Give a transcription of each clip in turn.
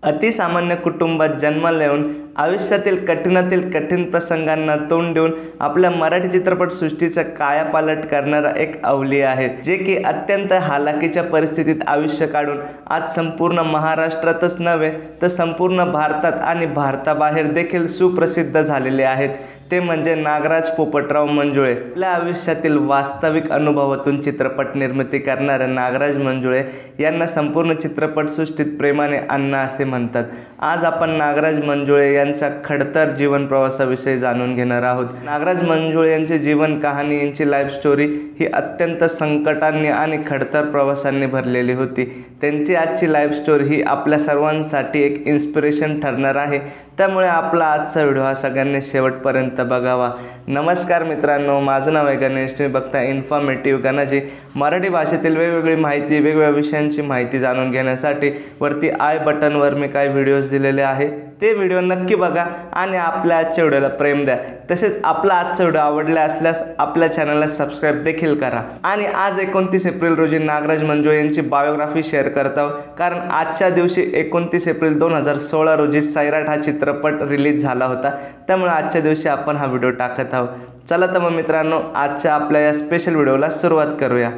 अतिसामान्य कुटुंबात जन्माला येऊन आयुष्यातील कठीणातील कठीण प्रसंगांना तोंड देऊन आपल्या मराठी चित्रपटसृष्टीचा कायापालट करणारा एक अवलिया आहे, जे की अत्यंत हालाकीच्या परिस्थितीत आयुष्य काढून आज संपूर्ण महाराष्ट्रातच नव्हे तर संपूर्ण भारतात आणि भारताबाहेर देखील सुप्रसिद्ध झालेले आहेत। ते म्हणजे नागराज पोपटराव मंजुळे। आपल्या आयुष्यातील वास्तविक अनुभवातून चित्रपट निर्मिती करणारे नागराज मंजुळे यांना संपूर्ण चित्रपटसृष्टीत प्रेमाने अण्णा असे म्हणतात। आज आपण नागराज मंजुळे यांच्या खडतर जीवन प्रवासाविषयी जाणून घेणार आहोत। नागराज मंजुळे यांची जीवन कहाणी, यांची लाईफ स्टोरी ही अत्यंत संकटांनी आणि खडतर प्रवासांनी भरलेली होती। त्यांची आजची लाईफ स्टोरी ही आपल्या सर्वांसाठी एक इन्स्पिरेशन ठरणार आहे, त्यामुळे आपला आजचा व्हिडिओ हा सगळ्यांनी शेवटपर्यंत बघावा। नमस्कार मित्रांनो, माझं नाव आहे गणेश। तुम्ही बघता इन्फॉर्मेटिव्ह गणाजी। मराठी भाषेतील वेगवेगळी माहिती, वेगवेगळ्या विषयांची माहिती जाणून घेण्यासाठी वरती आय बटनवर मी काही व्हिडिओज दिलेले आहे, ते व्हिडिओ नक्की बघा आणि आपल्या आजच्या व्हिडिओला प्रेम द्या। तसेच आपला आजचा व्हिडिओ आवडला असल्यास आपल्या चॅनलला सबस्क्राईब देखील करा। आणि आज 29 एप्रिल रोजी नागराज मंजुळे यांची बायोग्राफी शेअर करत आहोत, कारण आजच्या दिवशी 29 एप्रिल 2016 रोजी सैराट हा चित्रपट रिलीज झाला होता, त्यामुळे आजच्या दिवशी आपण हा व्हिडिओ टाकत आहोत। चला तर मग मित्रांनो, आजच्या आपल्या या स्पेशल व्हिडिओला सुरुवात करूया।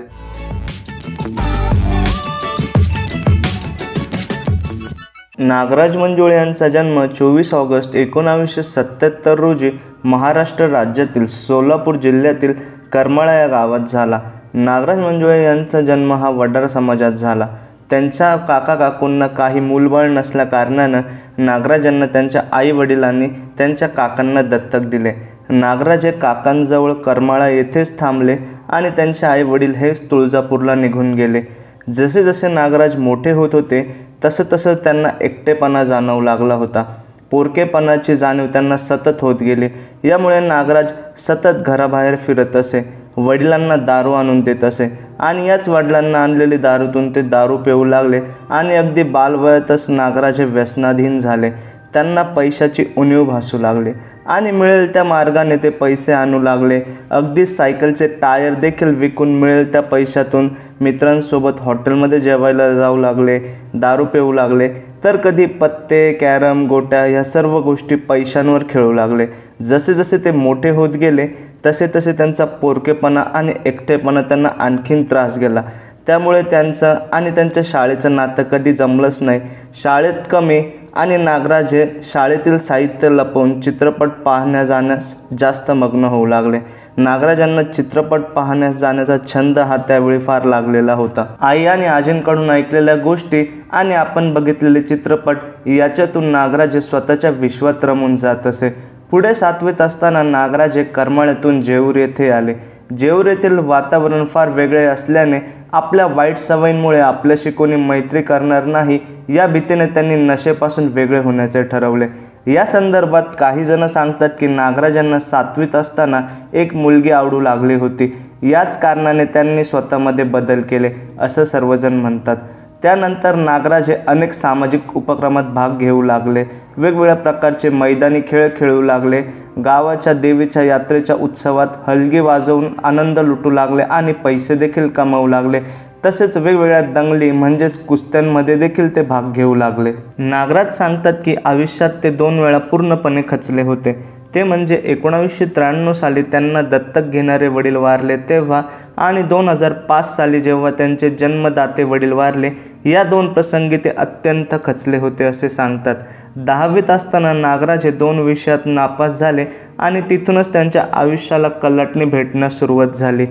नागराज मंजुळे यांचा जन्म 24 ऑगस्ट 1977 रोजी महाराष्ट्र राज्यातील सोलापूर जिल्ह्यातील करमाळा या गावात झाला। नागराज मंजुळे यांचा जन्म हा वडार समाजात झाला। त्यांच्या काका काकूंना काही मूलबाळ नसल्या कारणानं नागराजांना त्यांच्या आई वडिलांनी त्यांच्या काकांना दत्तक दिले। नागराज हे काकांजवळ करमाळा येथेच थांबले आणि त्यांचे आई वडील हे तुळजापूरला निघून गेले। जसे जसे नागराज मोठे होत होते तसं तसं त्यांना एकटेपणा जाणवू लागला होता। पोरकेपणाची जाणीव त्यांना सतत होत गेली। यामुळे नागराज सतत घराबाहेर फिरत असे, वडिलांना दारू आणून देत असे आणि याच वडिलांना आणलेली दारूतून ते दारू पिऊ लागले आणि अगदी बालवयातच नागराज हे व्यसनाधीन झाले। त्यांना पैशाची उणीव भासू लागली आणि मिळेल त्या मार्गाने ते पैसे आणू लागले। अगदी सायकलचे टायर देखील विकून मिळेल त्या पैशातून मित्रांसोबत हॉटेलमध्ये जेवायला जाऊ लागले, दारू पिऊ लागले, तर कधी पत्ते, कॅरम, गोट्या या सर्व गोष्टी पैशांवर खेळू लागले। जसे जसे ते मोठे होत गेले तसे तसे त्यांचा पोरकेपणा आणि एकटेपणा त्यांना आणखीन त्रास गेला। त्यामुळे त्यांचं आणि त्यांच्या शाळेचं नातं कधी जमलंच नाही। शाळेत कमी आणि नागराज हे शाळेतील साहित्य लपवून चित्रपट पाहण्यास जाण्यास जास्त मग्न होऊ लागले। नागराजांना चित्रपट पाहण्यास जाण्याचा छंद हा त्यावेळी फार लागलेला होता। आई आणि आजींकडून ऐकलेल्या गोष्टी आणि आपण बघितलेले चित्रपट याच्यातून नागराज हे स्वतःच्या विश्वात रमून जात असे। पुढे 7वीत असताना नागराज हे करमाळ्यातून जेऊर येथे आले। जेऊर येथील वातावरण फार वेगळे असल्याने आपल्या वाईट सवयींमुळे आपल्याशी कोणी मैत्री करणार नाही या भीतीने त्यांनी नशेपासून वेगळे होण्याचे ठरवले। या संदर्भात काही जण सांगतात की नागराजांना 7वीत असताना एक मुलगी आवडू लागली होती। याच कारणाने त्यांनी स्वतःमध्ये बदल केले असं सर्वजण म्हणतात। त्यानंतर नागराज हे अनेक सामाजिक उपक्रमात भाग घेऊ लागले, वेगवेगळ्या प्रकारचे मैदानी खेळ खेळू लागले, गावाच्या देवीच्या यात्रेच्या उत्सवात हलगी वाजवून आनंद लुटू लागले आणि पैसे देखील कमवू लागले। तसेच वेगवेगळ्या दंगली म्हणजेच कुस्त्यांमध्ये देखील ते भाग घेऊ लागले। नागराज सांगतात की आयुष्यात ते 2 वेळा पूर्णपणे खचले होते। ते म्हणजे 1993 साली त्यांना दत्तक घेणारे वडील वारले तेव्हा आणि 2005 साली जेव्हा त्यांचे जन्मदाते वडील वारले। या 2 प्रसंगी ते अत्यंत खचले होते असे सांगतात। 10वीत असताना नागराज हे 2 विषयात नापास झाले आणि तिथूनच त्यांच्या आयुष्याला कलाटणी भेटण्यास सुरुवात झाली।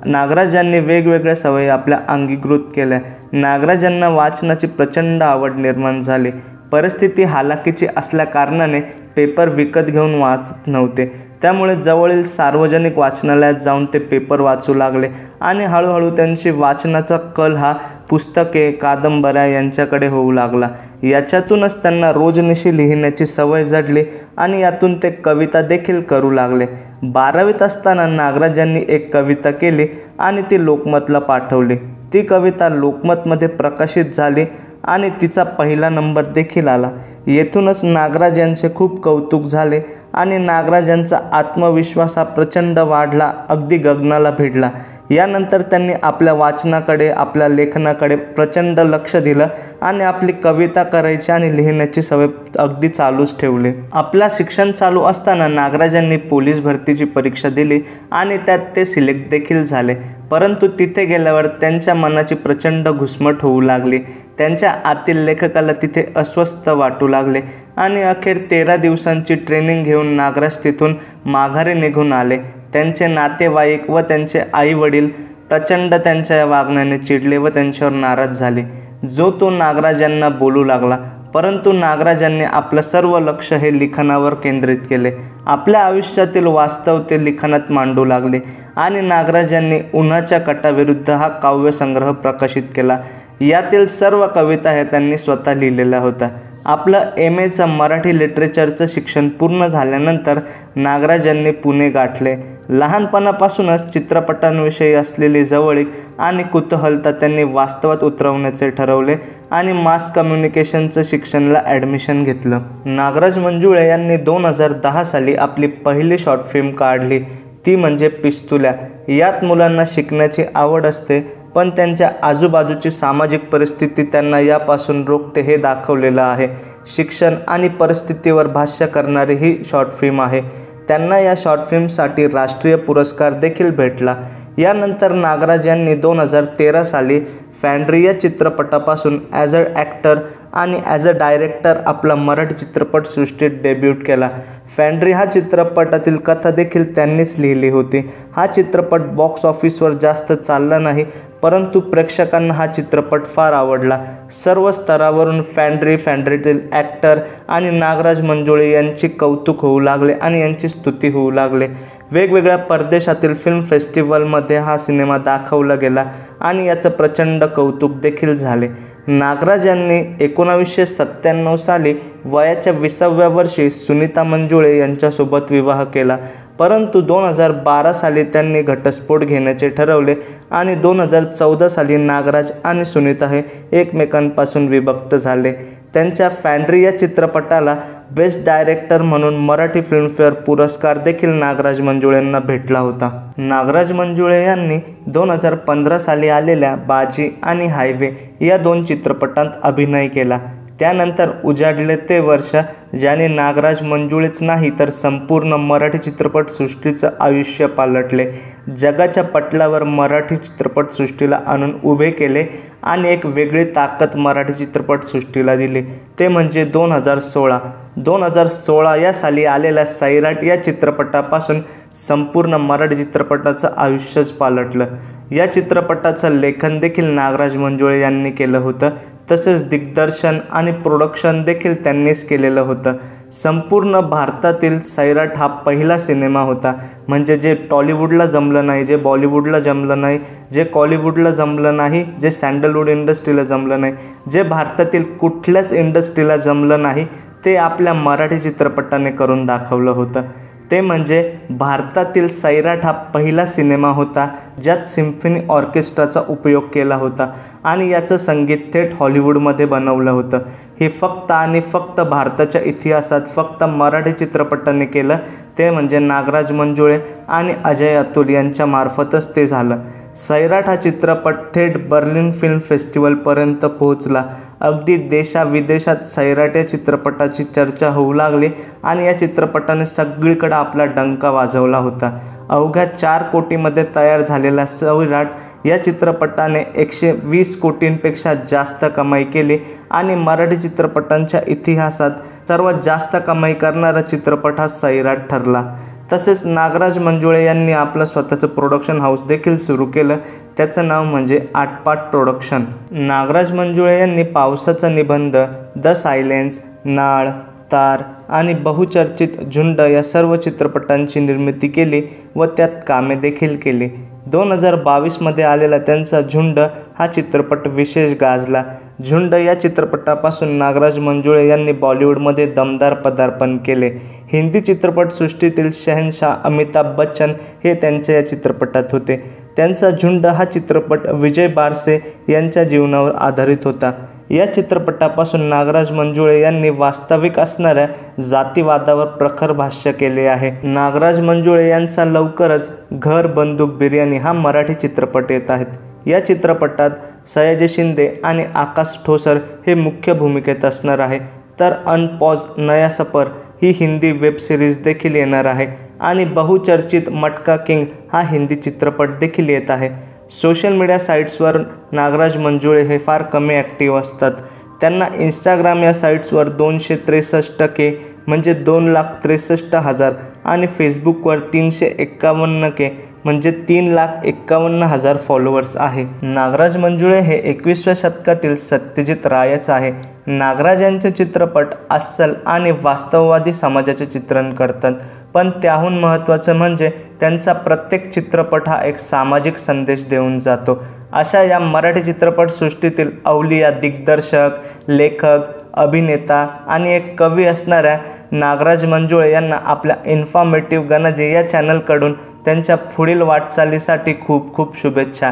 नागराजांनी वेगवेगळ्या सवयी आपल्या अंगीकृत केल्या। नागराजांना वाचनाची प्रचंड आवड निर्माण झाली। परिस्थिती हालाकीची असल्या कारणाने पेपर विकत घेऊन वाचत नव्हते, त्यामुळे जवळील सार्वजनिक वाचनालयात जाऊन ते पेपर वाचू लागले आणि हळूहळू त्यांची वाचनाचा कल हा पुस्तके, कादंबऱ्या यांच्याकडे होऊ लागला। याच्यातूनच त्यांना रोजनिशी लिहिण्याची सवय जडली आणि यातून ते कविता देखील करू लागले। 12वीत असताना नागराजांनी एक कविता केली आणि ती लोकमतला पाठवली। ती कविता लोकमतमध्ये प्रकाशित झाली आणि तिचा पहिला नंबर देखील आला। येथूनच नागराज यांचे खूप कौतुक झाले आणि नागराजांचा आत्मविश्वास हा प्रचंड वाढला, अगदी गगनाला भिडला। यानंतर त्यांनी आपल्या वाचनाकडे, आपल्या लेखनाकडे प्रचंड लक्ष दिलं आणि आपली कविता करायची आणि लिहिण्याची सवय अगदी चालूच ठेवली. आपलं शिक्षण चालू असताना नागराजांनी पोलीस भरतीची परीक्षा दिली आणि त्यात ते सिलेक्ट देखील झाले. परंतु तिथे गेल्यावर त्यांच्या मनाची प्रचंड घुसमट होऊ लागली. त्यांच्या आतील लेखकाला तिथे अस्वस्थ वाटू लागले आणि अखेर 13 दिवसांची ट्रेनिंग घेऊन नागराज तिथून माघारी निघून आले. त्यांचे नातेवाईक व त्यांचे आईवडील प्रचंड त्यांच्या वागण्याने चिडले व त्यांच्यावर नाराज झाले, जो तो नागराजांना बोलू लागला. परंतु नागराजांनी आपलं सर्व लक्ष हे लिखाणावर केंद्रित केले. आपल्या आयुष्यातील वास्तव ते लिखाणात मांडू लागले आणि नागराजांनी उन्हाच्या कटाविरुद्ध हा काव्यसंग्रह प्रकाशित केला. यातील सर्व कविता हे त्यांनी स्वतः लिहिलेल्या होत्या. आपलं MAचं मराठी लिटरेचरचं शिक्षण पूर्ण झाल्यानंतर नागराजांनी पुणे गाठले. लहानपणापासूनच चित्रपटांविषयी असलेली जवळीक आणि कुतूहलता त्यांनी वास्तवात उतरवण्याचे ठरवले आणि मास कम्युनिकेशनचं शिक्षणाला ॲडमिशन घेतलं. नागराज मंजुळे यांनी 2010 साली आपली पहिली शॉर्ट फिल्म काढली, ती म्हणजे पिस्तुल्या. यात मुलांना शिकण्याची आवड असते, पण त्यांच्या आजूबाजूची सामाजिक परिस्थिती त्यांना यापासून रोखते हे दाखवलेलं आहे. शिक्षण आणि परिस्थितीवर भाष्य करणारी ही शॉर्ट फिल्म आहे. त्यांना या शॉर्ट फिल्मसाठी राष्ट्रीय पुरस्कार देखील भेटला. यानंतर नागराज यांनी 2013 साली फॅन्ड्री या चित्रपटापासून ॲज अ ॲक्टर आणि ॲज अ डायरेक्टर आपला मराठी चित्रपटसृष्टीत डेब्यूट केला. फॅन्ड्री हा चित्रपटातील कथा देखील त्यांनीच लिहिली होती. हा चित्रपट बॉक्स ऑफिसवर जास्त चालला नाही, परंतु प्रेक्षकांना हा चित्रपट फार आवडला. सर्व स्तरावरून फॅन्ड्रीतील ॲक्टर आणि नागराज मंजुळे यांची कौतुक होऊ लागले आणि यांची स्तुती होऊ लागले. वेगवेगळ्या परदेशातील फिल्म फेस्टिवलमध्ये हा सिनेमा दाखवला गेला आणि याचं प्रचंड कौतुक देखील झाले. नागराज यांनी 1997 साली वयाच्या 20व्या वर्षी सुनीता मंजुळे यांच्यासोबत विवाह केला. परंतु 2012 साली त्यांनी घटस्फोट घेण्याचे ठरवले आणि 2014 साली नागराज आणि सुनीता हे एकमेकांपासून विभक्त झाले. त्यांच्या फॅन्ड्री या चित्रपटाला बेस्ट डायरेक्टर म्हणून मराठी फिल्मफेअर पुरस्कार देखील नागराज मंजुळे यांना भेटला होता. नागराज मंजुळे यांनी 2015 साली आलेल्या बाजी आणि हायवे या 2 चित्रपटांत अभिनय केला. त्यानंतर उजाडले ते वर्ष, ज्याने नागराज मंजुळेच नाही तर संपूर्ण मराठी चित्रपटसृष्टीचं आयुष्य पालटले. जगाच्या पटलावर मराठी चित्रपटसृष्टीला आणून उभे केले आणि एक वेगळी ताकद मराठी चित्रपटसृष्टीला दिली. ते म्हणजे 2016 या साली आलेल्या सैराट या चित्रपटापासून संपूर्ण मराठी चित्रपटाचं आयुष्यच पालटलं. या चित्रपटाचं लेखन देखील नागराज मंजुळे यांनी केलं होतं. तसेच दिग्दर्शन आणि प्रोडक्शन देखील त्यांनीच केलेलं होतं. संपूर्ण भारतातील सैराट हा पहिला सिनेमा होता, म्हणजे जे टॉलिवूडला जमलं नाही, जे बॉलिवूडला जमलं नाही, जे कॉलिवूडला जमलं नाही, जे सँडलवूड इंडस्ट्रीला जमलं नाही, जे भारतातील कुठल्याच इंडस्ट्रीला जमलं नाही, ते आपल्या मराठी चित्रपटाने करून दाखवलं होतं. ते म्हणजे भारतातील सैराट हा पहिला सिनेमा होता ज्यात सिम्फनी ऑर्केस्ट्राचा उपयोग केला होता आणि याचं संगीत थेट हॉलिवूडमध्ये बनवलं होतं. हे फक्त आणि फक्त भारताच्या इतिहासात फक्त मराठी चित्रपटाने केलं, ते म्हणजे नागराज मंजुळे आणि अजय अतुल यांच्या मार्फतच ते झालं. सैराट हा चित्रपट थेट बर्लिन फिल्म फेस्टिवलपर्यंत पोहोचला. अगदी देशाविदेशात सैराट या चित्रपटाची चर्चा होऊ लागली आणि या चित्रपटाने सगळीकडे आपला डंका वाजवला होता. अवघ्या 4 कोटीमध्ये तयार झालेल्या सैराट या चित्रपटाने 120 कोटींपेक्षा जास्त कमाई केली आणि मराठी चित्रपटांच्या इतिहासात सर्वात जास्त कमाई करणारा चित्रपट हा सैराट ठरला. तसेच नागराज मंजुळे यांनी आपलं स्वतःचं प्रोडक्शन हाऊस देखील सुरू केलं. त्याचं नाव म्हणजे आटपाट प्रोडक्शन. नागराज मंजुळे यांनी पावसाचा निबंध, द सायलेन्स, नाळ, तार आणि बहुचर्चित झुंड या सर्व चित्रपटांची निर्मिती केली व त्यात कामे देखील केली. 2022मध्ये आलेला त्यांचा झुंड हा चित्रपट विशेष गाजला. झुंड या चित्रपटापासून नागराज मंजुळे यांनी बॉलिवूडमध्ये दमदार पदार्पण केले. हिंदी चित्रपटसृष्टीतील शहनशाह अमिताभ बच्चन हे त्यांच्या या चित्रपटात होते. त्यांचा झुंड हा चित्रपट विजय बारसे यांच्या जीवनावर आधारित होता. या चित्रपटापासून नागराज मंजुळे यांनी वास्तविक असणाऱ्या जातीवादावर प्रखर भाष्य केले आहे। नागराज मंजुळे यांचा लवकरच घर बंदूक बिर्याणी हा मराठी चित्रपट येत आहेत। या चित्रपटात सयाजी शिंदे आणि आकाश ठोसर हे मुख्य भूमिकेत असणार आहे, तर अनपॉज नया सफर ही हिंदी वेब सिरीज देखील येणार आहे आणि बहुचर्चित मटका किंग हा हिंदी चित्रपट देखील येत आहे। सोशल मीडिया साईट्सवर नागराज मंजुळे हे फार कमी ॲक्टिव्ह असतात। त्यांना इंस्टाग्राम या साईट्सवर 263K म्हणजे 2,63,000 आणि फेसबुकवर 351K म्हणजे 3,51,000 फॉलोअर्स आहे। नागराज मंजुळे हे 21व्या शतकातील सत्यजित रायच आहे। नागराज यांचे चित्रपट अस्सल आणि वास्तववादी समाजाचे चित्रण करतात, पण त्याहून महत्त्वाचं म्हणजे त्यांचा प्रत्येक चित्रपट हा एक सामाजिक संदेश देऊन जातो। अशा या मराठी चित्रपटसृष्टीतील अवलिया दिग्दर्शक, लेखक, अभिनेता आणि एक कवी असणाऱ्या नागराज मंजुळे यांना आपल्या इन्फॉर्मेटिव्ह गणजे या चॅनलकडून त्यांच्या पुढील वाटचालीसाठी खूप खूप शुभेच्छा।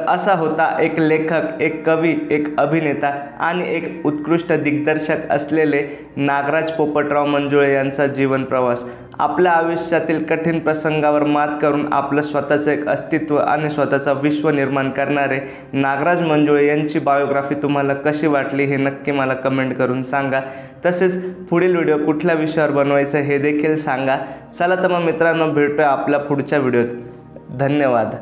असा होता एक लेखक, एक कवी, एक अभिनेता आणि एक उत्कृष्ट दिग्दर्शक असलेले नागराज पोपटराव मंजुळे यांचा जीवन प्रवास। आपल्या आयुष्यातील कठीण प्रसंगावर मात करून आपलं स्वतःचं एक अस्तित्व आणि स्वतःचा विश्व निर्माण करणारे नागराज मंजुळे यांची बायोग्राफी तुम्हाला कशी वाटली हे नक्की मला कमेंट करून सांगा। तसेच पुढील व्हिडिओ कुठल्या विषयावर बनवायचं हे देखील सांगा। चला तर मग मित्रांनो, भेटूया आपल्या पुढच्या व्हिडिओत। धन्यवाद।